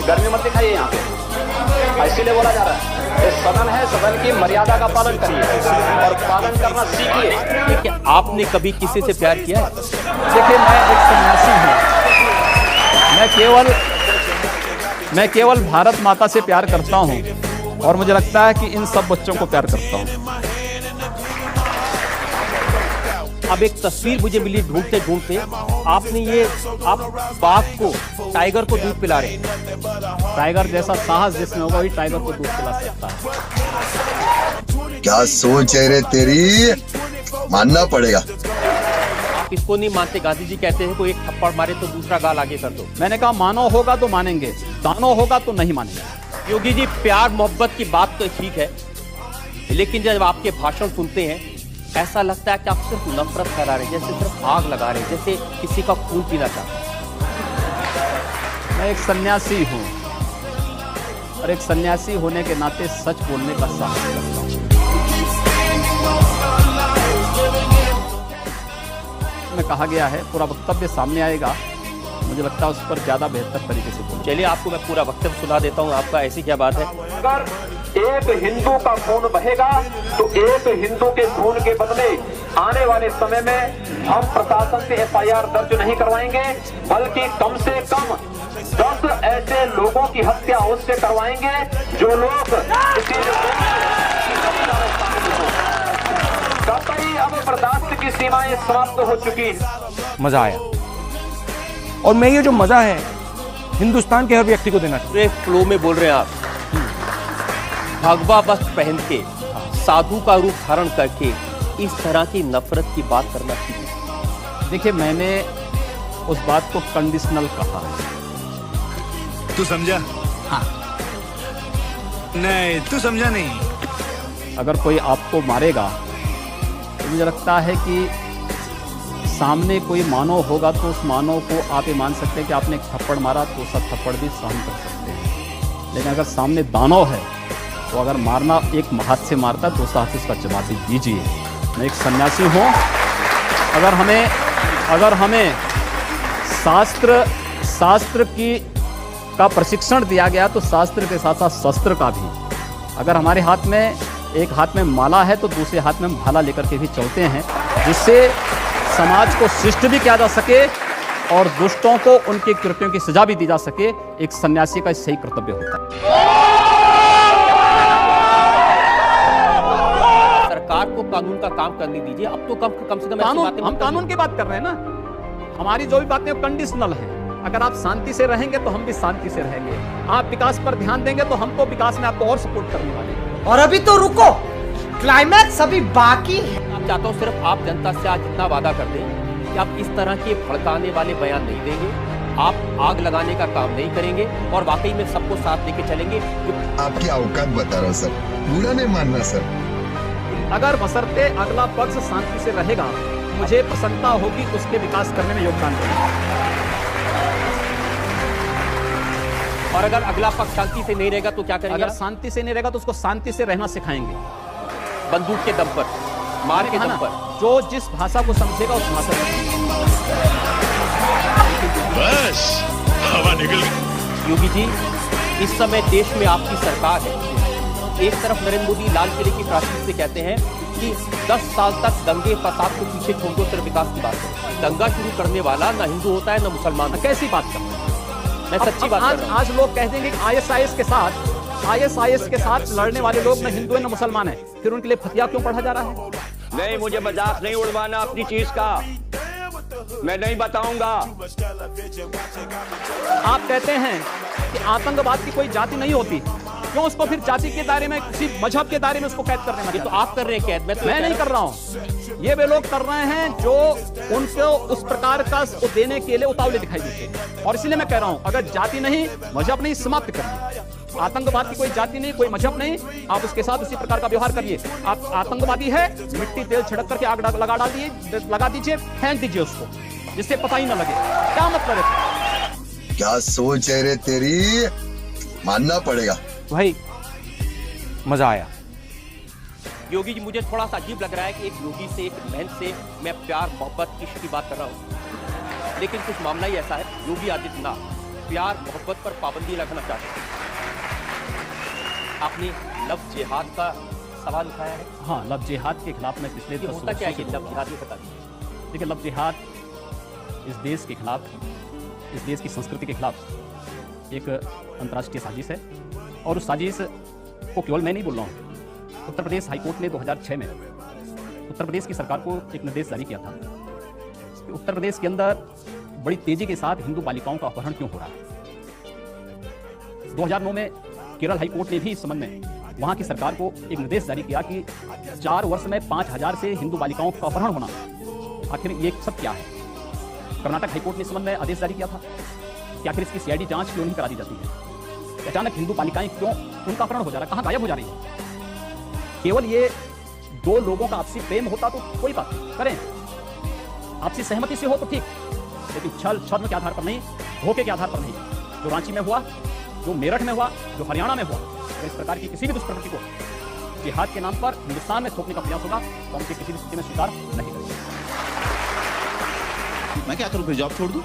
गर्मी मत दिखाइए यहाँ पे, इसीलिए बोला जा रहा है ये सदन है, सदन की मर्यादा का पालन करिए और पालन करना सीखिए। क्या आपने कभी किसी से प्यार किया है? देखिए, मैं एक सन्यासी हूँ, मैं केवल भारत माता से प्यार करता हूँ और मुझे लगता है कि इन सब बच्चों को प्यार करता हूँ। अब एक तस्वीर मुझे मिली ढूंढते ढूंढते, आप बाघ को, टाइगर को दूध पिला रहे हैं। टाइगर जैसा साहस जिसमें होगा वही टाइगर को दूध पिला सकता है। क्या सोच है रे तेरी, मानना पड़ेगा। आप इसको नहीं मानते? गांधी जी कहते हैं कोई एक थप्पड़ मारे तो दूसरा गाल आगे कर दो। मैंने कहा मानो होगा तो मानेंगे, दानो होगा तो नहीं मानेंगे। योगी जी, प्यार मोहब्बत की बात तो ठीक है, लेकिन जब आपके भाषण सुनते हैं ऐसा लगता है कि आप सिर्फ नफरत करा रहे, जैसे सिर्फ आग लगा रहे, जैसे किसी का खून पीना चाहते हैं। मैं एक सन्यासी हूँ और एक सन्यासी होने के नाते सच बोलने का साहस करता हूँ। में कहा गया है, पूरा वक्तव्य सामने आएगा, मुझे लगता है उस पर ज्यादा बेहतर तरीके से बोलूं। चलिए, आपको मैं पूरा वक्तव्य सुना देता हूँ। आपका ऐसी क्या बात है? अगर एक हिंदू का खून बहेगा तो एक हिंदू के खून के बदले आने वाले समय में हम प्रशासन से FIR दर्ज नहीं करवाएंगे, बल्कि कम से कम 10 ऐसे लोगों की हत्या उससे करवाएंगे जो लोग कतई अब बर्दाश्त की सीमाएं समाप्त हो चुकी है। मजा आया, और मैं ये जो मजा है हिंदुस्तान के हर व्यक्ति को देना चाहिए। फ्लो में बोल रहे हैं आप। भगवा वस्त्र पहन के, साधु का रूप धारण करके इस तरह की नफरत की बात करना चाहिए। देखिए, मैंने उस बात को कंडीशनल कहा है। तू समझा? हाँ। नहीं, तू समझा नहीं। अगर कोई आपको मारेगा तो मुझे लगता है कि सामने कोई मानव होगा तो उस मानव को आप ये मान सकते हैं कि आपने एक थप्पड़ मारा तो उसका थप्पड़ भी सहन कर सकते हैं। लेकिन अगर सामने दानव है तो अगर मारना एक हाथ से मारता तो उस हाथ से उसका जवाब भी दीजिए। मैं एक सन्यासी हूँ। अगर हमें शास्त्र का प्रशिक्षण दिया गया तो शास्त्र के साथ साथ शस्त्र का भी। अगर हमारे हाथ में एक हाथ में माला है तो दूसरे हाथ में हम भाला लेकर के भी चलते हैं, जिससे समाज को शिष्ट भी किया जा सके और दुष्टों को उनके कृत्यों की सजा भी दी जा सके। एक सन्यासी का सही कर्तव्य होता है। सरकार को कानून का काम करने दीजिए। अब तो कम से कम कानून, हम कानून की बात कर रहे हैं ना। हमारी जो भी बातें कंडीशनल है। अगर आप शांति से रहेंगे तो हम भी शांति से रहेंगे। आप विकास पर ध्यान देंगे तो हम तो विकास में आपको और सपोर्ट करने वाले हैं। और अभी तो रुको, क्लाइमैक्स अभी बाकी है। आप चाहता हूँ सिर्फ आप जनता से आज इतना वादा कर दें कि आप इस तरह के भड़काने वाले बयान नहीं देंगे, आप आग लगाने का काम नहीं करेंगे और वाकई में सबको साथ लेके चलेंगे। आपकी औकात बता रहा हूँ सर, बुरा नहीं मानना सर। अगर बशर्ते अगला पक्ष शांति से रहेगा, मुझे प्रसन्नता होगी उसके विकास करने में योगदान देना। और अगर अगला पक्ष शांति से नहीं रहेगा तो क्या करेंगे? अगर शांति से नहीं रहेगा तो उसको शांति से रहना सिखाएंगे। बंदूक के दम पर, मार के दम पर। जो जिस भाषा को समझेगा उस भाषा में। बस हवा निकल गई। योगी जी, इस समय देश में आपकी सरकार है। एक तरफ नरेंद्र मोदी लाल किले की प्राचीर से कहते हैं कि 10 साल तक दंगे फसाद को पीछे छोड़ दो, सिर्फ विकास की बात करें। दंगा शुरू करने वाला ना हिंदू होता है ना मुसलमान। कैसी बात कर रहे हैं? मैं सच्ची बात कर रहा हूं। आज लोग कह देंगे कि ISIS के साथ लड़ने वाले लोग न हिंदू है न मुसलमान है, फिर उनके लिए फतिया क्यों पढ़ा जा रहा है? नहीं, मुझे मजाक नहीं उड़वाना अपनी चीज का, मैं नहीं बताऊंगा। आप कहते हैं कि आतंकवाद की कोई जाति नहीं होती, क्यों उसको फिर जाति के दायरे में, किसी मजहब के दायरे में उसको कैद करने में? तो आप कर रहे हैं कैद, मैं नहीं कर रहा हूं। ये वे लोग कर रहे हैं जो उनको उस प्रकार का देने के लिए उतावले दिखाई देते हैं। और इसलिए मैं कह रहा हूं, अगर जाति नहीं, मजहब नहीं, समाप्त करिए। आतंकवाद की कोई जाति नहीं, कोई मजहब नहीं, आप उसके साथ उसी प्रकार का व्यवहार करिए। आप आतंकवादी है, मिट्टी तेल छिड़क करके आग लगा दीजिए, फेंक दीजिए उसको, जिससे पता ही ना लगे। क्या मतलब है? क्या सोच है रे तेरी, मानना पड़ेगा। भाई मजा आया। योगी जी, मुझे थोड़ा सा अजीब लग रहा है कि एक योगी से, एक बहन से मैं प्यार मोहब्बत इश्क की बात कर रहा हूँ, लेकिन कुछ मामला ही ऐसा है। योगी आदित्यनाथ प्यार मोहब्बत पर पाबंदी लगाना चाहते हैं। आपने लव जिहाद का सवाल उठाया है। हाँ, लव जिहाद के खिलाफ मैं पिछले 10 होता क्या है वर्षों से लव जिहाद, ये बता दीजिए। देखिए, लव जिहाद इस देश के खिलाफ, इस देश की संस्कृति के खिलाफ एक अंतर्राष्ट्रीय साजिश है। और उस साजिश को केवल मैं नहीं बोल रहा हूँ। उत्तर प्रदेश हाईकोर्ट ने 2006 में उत्तर प्रदेश की सरकार को एक निर्देश जारी किया था कि उत्तर प्रदेश के अंदर बड़ी तेजी के साथ हिंदू बालिकाओं का अपहरण क्यों हो रहा है। 2009 में केरल हाईकोर्ट ने भी इस संबंध में वहां की सरकार को एक निर्देश जारी किया कि 4 वर्ष में 5000 से हिंदू बालिकाओं का अपहरण होना, आखिर ये सब क्या है। कर्नाटक हाईकोर्ट ने इस संबंध में आदेश जारी किया था कि आखिर इसकी सीआईडी जांच क्यों नहीं करा दी जाती है। अचानक हिंदू बालिकाएं क्यों, उनका अपहरण हो जा रहा है, कहां गायब हो जा रही है। केवल ये 2 लोगों का आपसी प्रेम होता तो कोई बात नहीं, करें, आपसी सहमति से हो तो ठीक, लेकिन छल छद्म के आधार पर नहीं, धोखे के आधार पर नहीं। जो रांची में हुआ, जो मेरठ में हुआ, जो हरियाणा में हुआ, अगर इस प्रकार की किसी भी दुष्प्रवृत्ति को जिहाद के नाम पर हिंदुस्तान में थोपने का प्रयास होगा तो हम इसे किसी भी स्थिति में स्वीकार नहीं करेंगे। मैं क्या करूं, फिर जॉब छोड़ दूं?